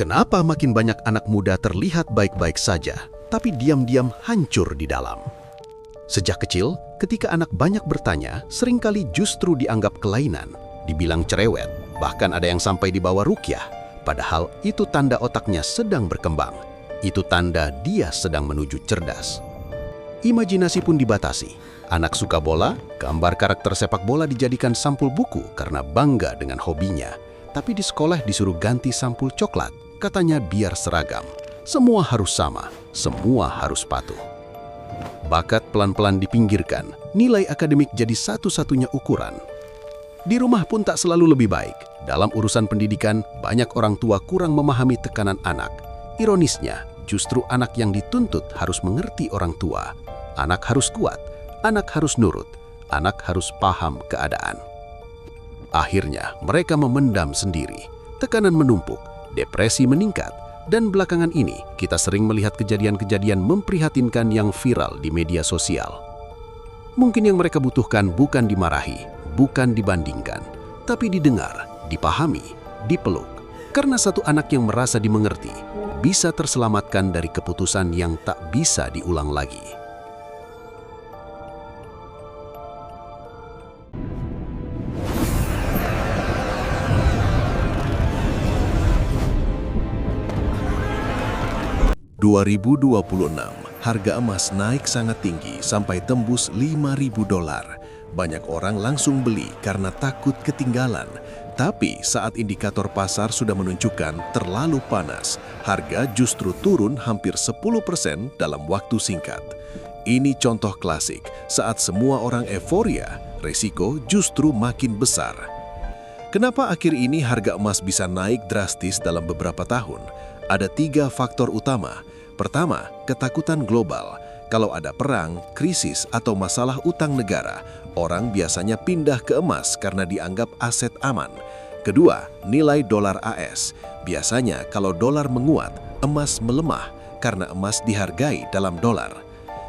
Kenapa makin banyak anak muda terlihat baik-baik saja, tapi diam-diam hancur di dalam? Sejak kecil, ketika anak banyak bertanya, seringkali justru dianggap kelainan, dibilang cerewet, bahkan ada yang sampai dibawa rukyah. Padahal itu tanda otaknya sedang berkembang. Itu tanda dia sedang menuju cerdas. Imajinasi pun dibatasi. Anak suka bola, gambar karakter sepak bola dijadikan sampul buku karena bangga dengan hobinya. Tapi di sekolah disuruh ganti sampul coklat. Katanya biar seragam. Semua harus sama, semua harus patuh. Bakat pelan-pelan dipinggirkan, nilai akademik jadi satu-satunya ukuran. Di rumah pun tak selalu lebih baik. Dalam urusan pendidikan, banyak orang tua kurang memahami tekanan anak. Ironisnya, justru anak yang dituntut harus mengerti orang tua. Anak harus kuat, anak harus nurut, anak harus paham keadaan. Akhirnya, mereka memendam sendiri. Tekanan menumpuk, depresi meningkat, dan belakangan ini kita sering melihat kejadian-kejadian memprihatinkan yang viral di media sosial. Mungkin yang mereka butuhkan bukan dimarahi, bukan dibandingkan, tapi didengar, dipahami, dipeluk. Karena satu anak yang merasa dimengerti bisa terselamatkan dari keputusan yang tak bisa diulang lagi. $2026, harga emas naik sangat tinggi sampai tembus $5.000. Banyak orang langsung beli karena takut ketinggalan. Tapi saat indikator pasar sudah menunjukkan terlalu panas, harga justru turun hampir 10% dalam waktu singkat. Ini contoh klasik, saat semua orang euforia, resiko justru makin besar. Kenapa akhir ini harga emas bisa naik drastis dalam beberapa tahun? Ada 3 faktor utama. Pertama, ketakutan global. Kalau ada perang, krisis, atau masalah utang negara, orang biasanya pindah ke emas karena dianggap aset aman. Kedua, nilai dolar AS. Biasanya kalau dolar menguat, emas melemah karena emas dihargai dalam dolar.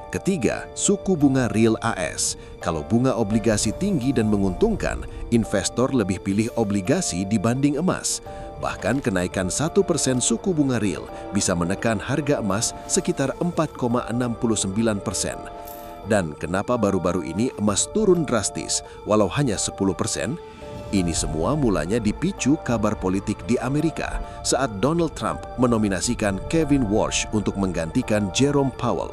Ketiga, suku bunga real AS. Kalau bunga obligasi tinggi dan menguntungkan, investor lebih pilih obligasi dibanding emas. Bahkan kenaikan 1% suku bunga real bisa menekan harga emas sekitar 4,69%. Dan kenapa baru-baru ini emas turun drastis walau hanya 10%? Ini semua mulanya dipicu kabar politik di Amerika saat Donald Trump menominasikan Kevin Warsh untuk menggantikan Jerome Powell.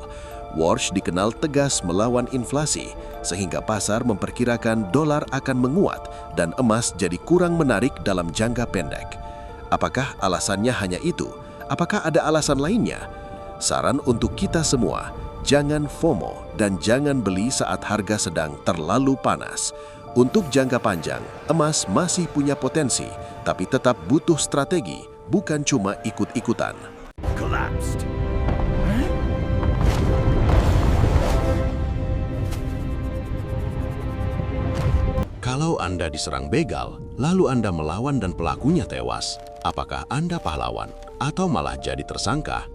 Warsh dikenal tegas melawan inflasi, sehingga pasar memperkirakan dolar akan menguat dan emas jadi kurang menarik dalam jangka pendek. Apakah alasannya hanya itu? Apakah ada alasan lainnya? Saran untuk kita semua, jangan FOMO dan jangan beli saat harga sedang terlalu panas. Untuk jangka panjang, emas masih punya potensi, tapi tetap butuh strategi, bukan cuma ikut-ikutan. Collapsed. Kalau Anda diserang begal, lalu Anda melawan dan pelakunya tewas, apakah Anda pahlawan atau malah jadi tersangka?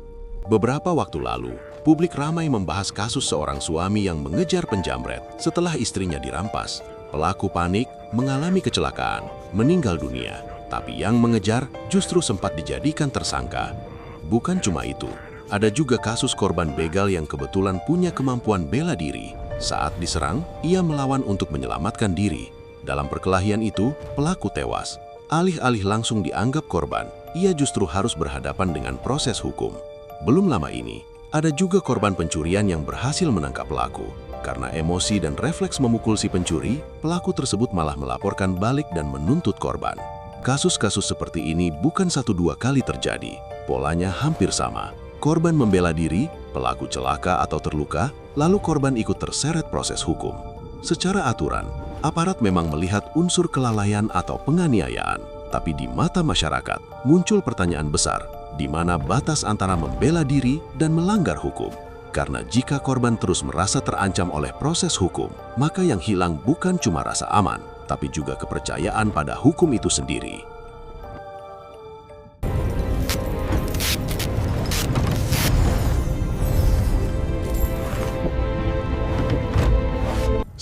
Beberapa waktu lalu, publik ramai membahas kasus seorang suami yang mengejar penjamret setelah istrinya dirampas. Pelaku panik, mengalami kecelakaan, meninggal dunia, tapi yang mengejar justru sempat dijadikan tersangka. Bukan cuma itu, ada juga kasus korban begal yang kebetulan punya kemampuan bela diri. Saat diserang, ia melawan untuk menyelamatkan diri. Dalam perkelahian itu, pelaku tewas. Alih-alih langsung dianggap korban, ia justru harus berhadapan dengan proses hukum. Belum lama ini, ada juga korban pencurian yang berhasil menangkap pelaku. Karena emosi dan refleks memukul si pencuri, pelaku tersebut malah melaporkan balik dan menuntut korban. Kasus-kasus seperti ini bukan 1-2 kali terjadi. Polanya hampir sama. Korban membela diri, pelaku celaka atau terluka, lalu korban ikut terseret proses hukum. Secara aturan, aparat memang melihat unsur kelalaian atau penganiayaan. Tapi di mata masyarakat, muncul pertanyaan besar, di mana batas antara membela diri dan melanggar hukum. Karena jika korban terus merasa terancam oleh proses hukum, maka yang hilang bukan cuma rasa aman, tapi juga kepercayaan pada hukum itu sendiri.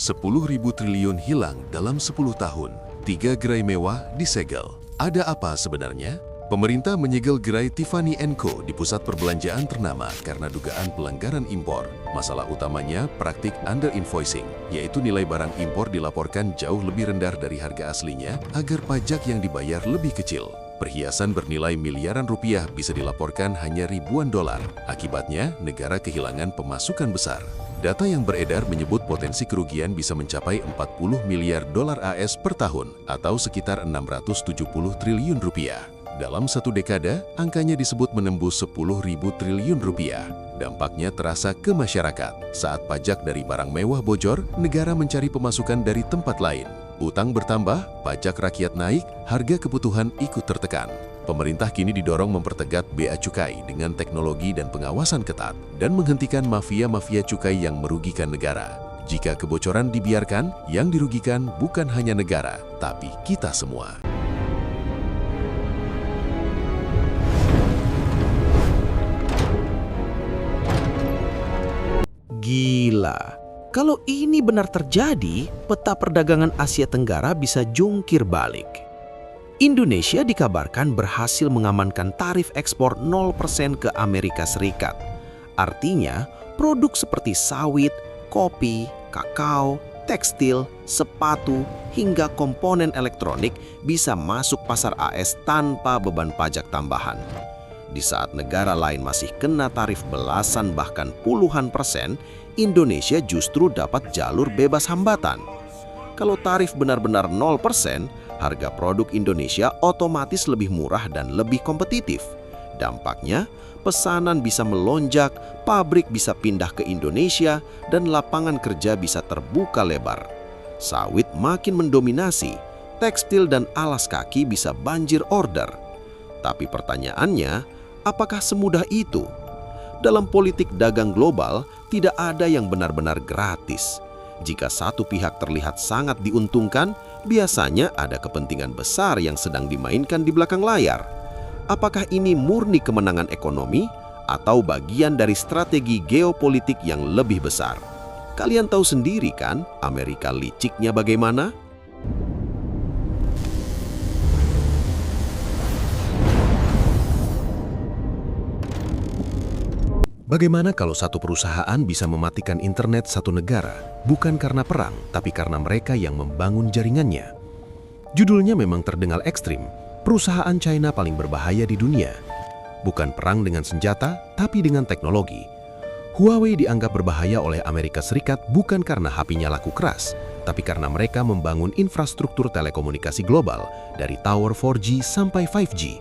10.000 triliun hilang dalam 10 tahun. 3 gerai mewah disegel. Ada apa sebenarnya? Pemerintah menyegel gerai Tiffany & Co. di pusat perbelanjaan ternama karena dugaan pelanggaran impor. Masalah utamanya praktik under-invoicing, yaitu nilai barang impor dilaporkan jauh lebih rendah dari harga aslinya agar pajak yang dibayar lebih kecil. Perhiasan bernilai miliaran rupiah bisa dilaporkan hanya ribuan dolar. Akibatnya, negara kehilangan pemasukan besar. Data yang beredar menyebut potensi kerugian bisa mencapai 40 miliar dolar AS per tahun atau sekitar 670 triliun rupiah. Dalam satu dekade, angkanya disebut menembus 10.000 triliun rupiah. Dampaknya terasa ke masyarakat. Saat pajak dari barang mewah bocor, negara mencari pemasukan dari tempat lain. Utang bertambah, pajak rakyat naik, harga kebutuhan ikut tertekan. Pemerintah kini didorong mempertegas bea cukai dengan teknologi dan pengawasan ketat dan menghentikan mafia-mafia cukai yang merugikan negara. Jika kebocoran dibiarkan, yang dirugikan bukan hanya negara, tapi kita semua. Gila, kalau ini benar terjadi, peta perdagangan Asia Tenggara bisa jungkir balik. Indonesia dikabarkan berhasil mengamankan tarif ekspor 0% ke Amerika Serikat. Artinya, produk seperti sawit, kopi, kakao, tekstil, sepatu, hingga komponen elektronik bisa masuk pasar AS tanpa beban pajak tambahan. Di saat negara lain masih kena tarif belasan bahkan puluhan persen, Indonesia justru dapat jalur bebas hambatan. Kalau tarif benar-benar 0%, harga produk Indonesia otomatis lebih murah dan lebih kompetitif. Dampaknya, pesanan bisa melonjak, pabrik bisa pindah ke Indonesia, dan lapangan kerja bisa terbuka lebar. Sawit makin mendominasi, tekstil dan alas kaki bisa banjir order. Tapi pertanyaannya, apakah semudah itu? Dalam politik dagang global, tidak ada yang benar-benar gratis. Jika satu pihak terlihat sangat diuntungkan, biasanya ada kepentingan besar yang sedang dimainkan di belakang layar. Apakah ini murni kemenangan ekonomi atau bagian dari strategi geopolitik yang lebih besar? Kalian tahu sendiri kan, Amerika liciknya bagaimana? Bagaimana kalau satu perusahaan bisa mematikan internet satu negara, bukan karena perang, tapi karena mereka yang membangun jaringannya? Judulnya memang terdengar ekstrim, perusahaan China paling berbahaya di dunia. Bukan perang dengan senjata, tapi dengan teknologi. Huawei dianggap berbahaya oleh Amerika Serikat bukan karena HP-nya laku keras, tapi karena mereka membangun infrastruktur telekomunikasi global dari tower 4G sampai 5G.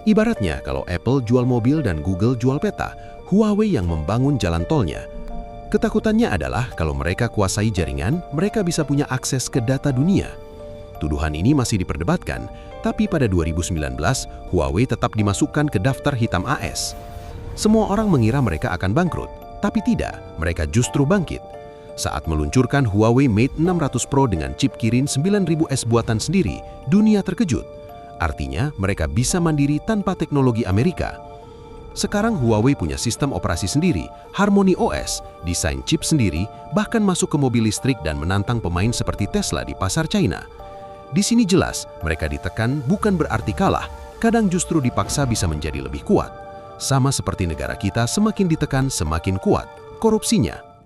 Ibaratnya kalau Apple jual mobil dan Google jual peta, Huawei yang membangun jalan tolnya. Ketakutannya adalah kalau mereka kuasai jaringan, mereka bisa punya akses ke data dunia. Tuduhan ini masih diperdebatkan, tapi pada 2019, Huawei tetap dimasukkan ke daftar hitam AS. Semua orang mengira mereka akan bangkrut, tapi tidak, mereka justru bangkit. Saat meluncurkan Huawei Mate 600 Pro dengan chip Kirin 9000S buatan sendiri, dunia terkejut. Artinya, mereka bisa mandiri tanpa teknologi Amerika. Sekarang Huawei punya sistem operasi sendiri, Harmony OS, desain chip sendiri, bahkan masuk ke mobil listrik dan menantang pemain seperti Tesla di pasar China. Di sini jelas, mereka ditekan bukan berarti kalah, kadang justru dipaksa bisa menjadi lebih kuat. Sama seperti negara kita semakin ditekan semakin kuat korupsinya.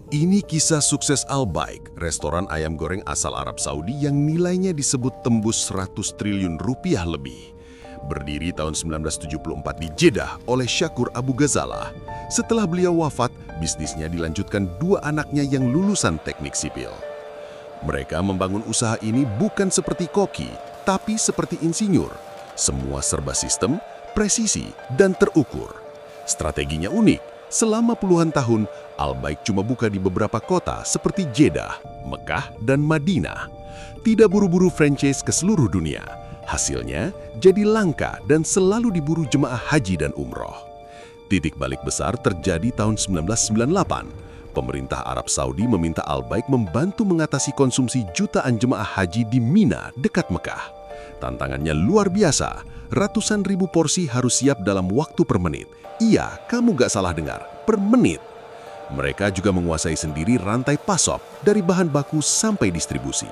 Ini kisah sukses Albaik, restoran ayam goreng asal Arab Saudi yang nilainya disebut tembus 100 triliun rupiah lebih. Berdiri tahun 1974 di Jeddah oleh Syakur Abu Ghazalah. Setelah beliau wafat, bisnisnya dilanjutkan dua anaknya yang lulusan teknik sipil. Mereka membangun usaha ini bukan seperti koki, tapi seperti insinyur. Semua serba sistem, presisi, dan terukur. Strateginya unik. Selama puluhan tahun, Albaik cuma buka di beberapa kota seperti Jeddah, Mekah, dan Madinah. Tidak buru-buru franchise ke seluruh dunia. Hasilnya jadi langka dan selalu diburu jemaah haji dan umroh. Titik balik besar terjadi tahun 1998. Pemerintah Arab Saudi meminta Albaik membantu mengatasi konsumsi jutaan jemaah haji di Mina dekat Mekah. Tantangannya luar biasa, ratusan ribu porsi harus siap dalam waktu per menit. Iya, kamu gak salah dengar, per menit. Mereka juga menguasai sendiri rantai pasok dari bahan baku sampai distribusi.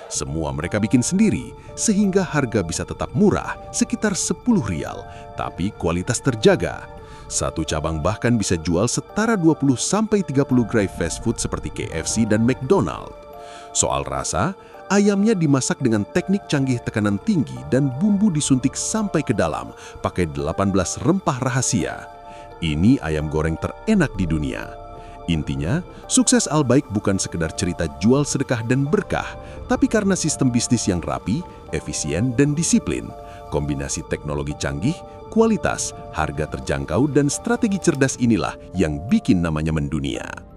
Semua mereka bikin sendiri, sehingga harga bisa tetap murah, sekitar 10 rial, tapi kualitas terjaga. Satu cabang bahkan bisa jual setara 20-30 gerai fast food seperti KFC dan McDonald. Soal rasa, ayamnya dimasak dengan teknik canggih tekanan tinggi dan bumbu disuntik sampai ke dalam, pakai 18 rempah rahasia. Ini ayam goreng terenak di dunia. Intinya, sukses Al-Baik bukan sekedar cerita jual sedekah dan berkah, tapi karena sistem bisnis yang rapi, efisien, dan disiplin. Kombinasi teknologi canggih, kualitas, harga terjangkau, dan strategi cerdas inilah yang bikin namanya mendunia.